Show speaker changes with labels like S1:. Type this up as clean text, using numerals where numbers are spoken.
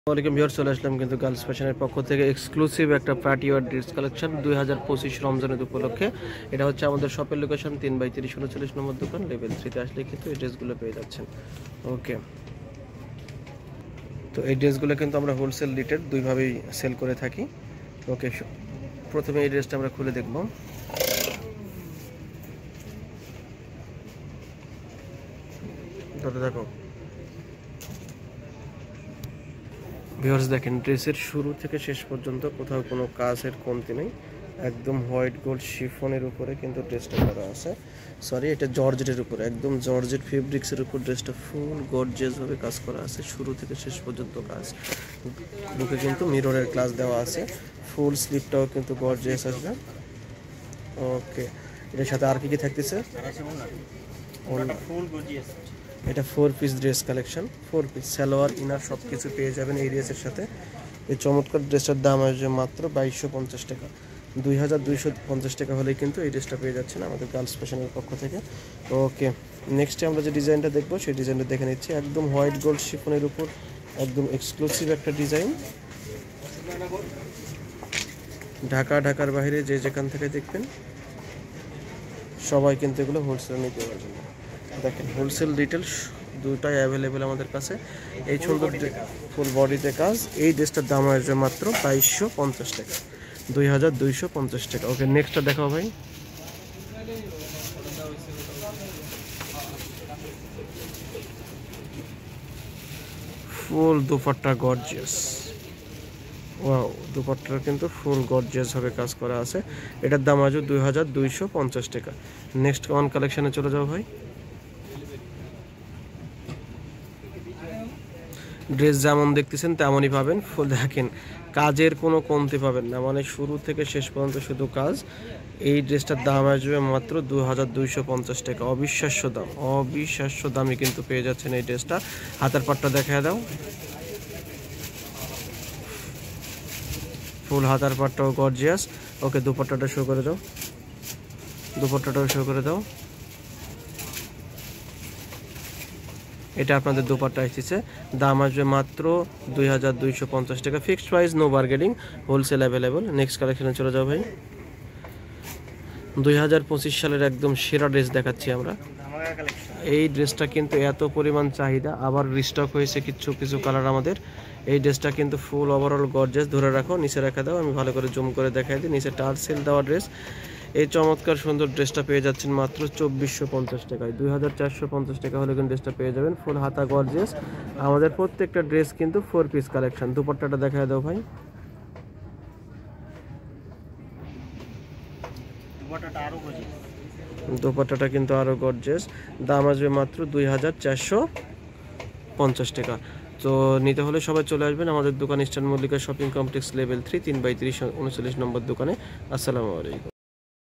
S1: ওয়ালাইকুম ভিউয়ার্স, চলে আসলাম কিন্তু গার্লস ফ্যাশনের পক্ষ থেকে এক্সক্লুসিভ একটা পার্টি ওয়ার ড্রেস কালেকশন 2025 রমজানের উপলক্ষে। এটা হচ্ছে আমাদের শপের লোকেশন 3/30 39 নম্বর দোকান, লেভেল 3 তে আসলে কিন্তু এই ড্রেসগুলো পেয়ে যাচ্ছেন। ওকে, তো এই ড্রেসগুলো কিন্তু আমরা হোলসেল রিটেল দুইভাবেই সেল করে থাকি। ওকে, প্রথমে এই ড্রেসটা আমরা খুলে দেখব। দেখো ভিউয়ার্স, দেখেন ড্রেসের শুরু থেকে শেষ পর্যন্ত কোথাও কোনো কাজের কমতি নেই। একদম হোয়াইট গোল্ড শিফনের উপরে কিন্তু ড্রেসটা করা আছে। সরি, এটা জর্জেটের উপরে, একদম জর্জেট ফেব্রিক্সের উপর ড্রেসটা ফুল গর্জিয়াস ভাবে কাজ করা আছে, শুরু থেকে শেষ পর্যন্ত কাজ। বুকে কিন্তু মিররের গ্লাস দেওয়া আছে, ফুল স্লিভটাও কিন্তু গর্জিয়াস আসবে। ওকে, এটার সাথে আর কি কি থাকতেছে? এটা 4 piece dress collection, 4 piece salwar inner সব কিছু পেয়ে যাবেন এই ড্রেসের সাথে। এই চমৎকার ড্রেসটার দাম আসবে মাত্র 2250 টাকা। 2250 টাকা হলেই কিন্তু এই ড্রেসটা পেয়ে যাচ্ছেন আমাদের গার্লস ফ্যাশনের পক্ষ থেকে। ওকে, নেক্সটে আমরা যে ডিজাইনটা দেখবো সেই ডিজাইনটা দেখে নিচ্ছি। একদম হোয়াইট গোল্ড শিফনের উপর একদম এক্সক্লুসিভ একটা ডিজাইন। ঢাকার বাইরে যে যেখান থেকে দেখবেন সবাই কিন্তু এগুলো হোলসেল নিতে পারবেন। দেখেন হোলসেল রিটেল দুটাই অ্যাভেলেবেল আমাদের কাছে। এই সুন্দর ফুল বডিতে কাজ, এই ড্রেসটার দাম আসবে মাত্র 2250 টাকা, 2250 টাকা। ওকে, নেক্সটটা দেখাও ভাই। ফুল দুপাট্টা গর্জিয়াস, ওয়াও, দুপাট্টার কিন্তু ফুল গর্জিয়াস ভাবে কাজ করা আছে। এটার দাম আসবে 2250 টাকা। নেক্সট ওয়ান কালেকশনে চলে যাও ভাই। ড্রেস যেমন দেখতেছেন তেমনই পাবেন, ফুল দেখেন কাজের কোনো কমতি পাবেন না, মানে শুরু থেকে শেষ পর্যন্ত শুধু কাজ। এই ড্রেসটার দাম আসবে মাত্র 2250 টাকা। অবিশ্বাস্য দাম, অবিশ্বাস্য দামে কিন্তু পেয়ে যাচ্ছেন এই ড্রেসটা। হাতের পাটটা দেখা দাও, ফুল হাতার পাটটাও গর্জিয়াস। ওকে, দুপাট্টাটা শো করে দাও, দুপাট্টাটাও শো করে দাও। এটা আপনাদের দুপাট্টা এসেছে, দাম আসবে মাত্র 2250 টাকা। Fixed price, no bargaining, wholesale available. Next কালেকশনে চলে যাও ভাই। 2025 সালের একদম সেরা ড্রেস দেখাচ্ছি আমরা। এই ড্রেসটা কিন্তু এত পরিমাণ চাহিদা, আবার রিস্টক হয়েছে কিছু কিছু কালার আমাদের। এই ড্রেসটা কিন্তু ফুল ওভারঅল গর্জিয়াস। ধরে রাখো, নিচে রেখে দাও, আমি ভালো করে জুম করে দেখাই দিই। নিচে টার্সেল দেওয়া ড্রেস। এই চমৎকার সুন্দর ড্রেসটা পেয়ে যাচ্ছেন মাত্র 2450 টাকায়। 2450 টাকা হলে কিন্তু ড্রেসটা পেয়ে যাবেন, ফুল হাতা গর্জিয়াস। আমাদের প্রত্যেকটা ড্রেস কিন্তু 4 পিস কালেকশন। দুপাট্টাটা দেখায় দাও ভাই। দুপাট্টাটা কিন্তু আরো গর্জিয়াস, দাম আসবে মাত্র 2450 টাকা। তো নিতে হলে সবাই চলে আসবেন আমাদের দোকান, eastern Mallika shopping complex, level 3, 3/30 39 নম্বর দোকানে। আসসালামু আলাইকুম।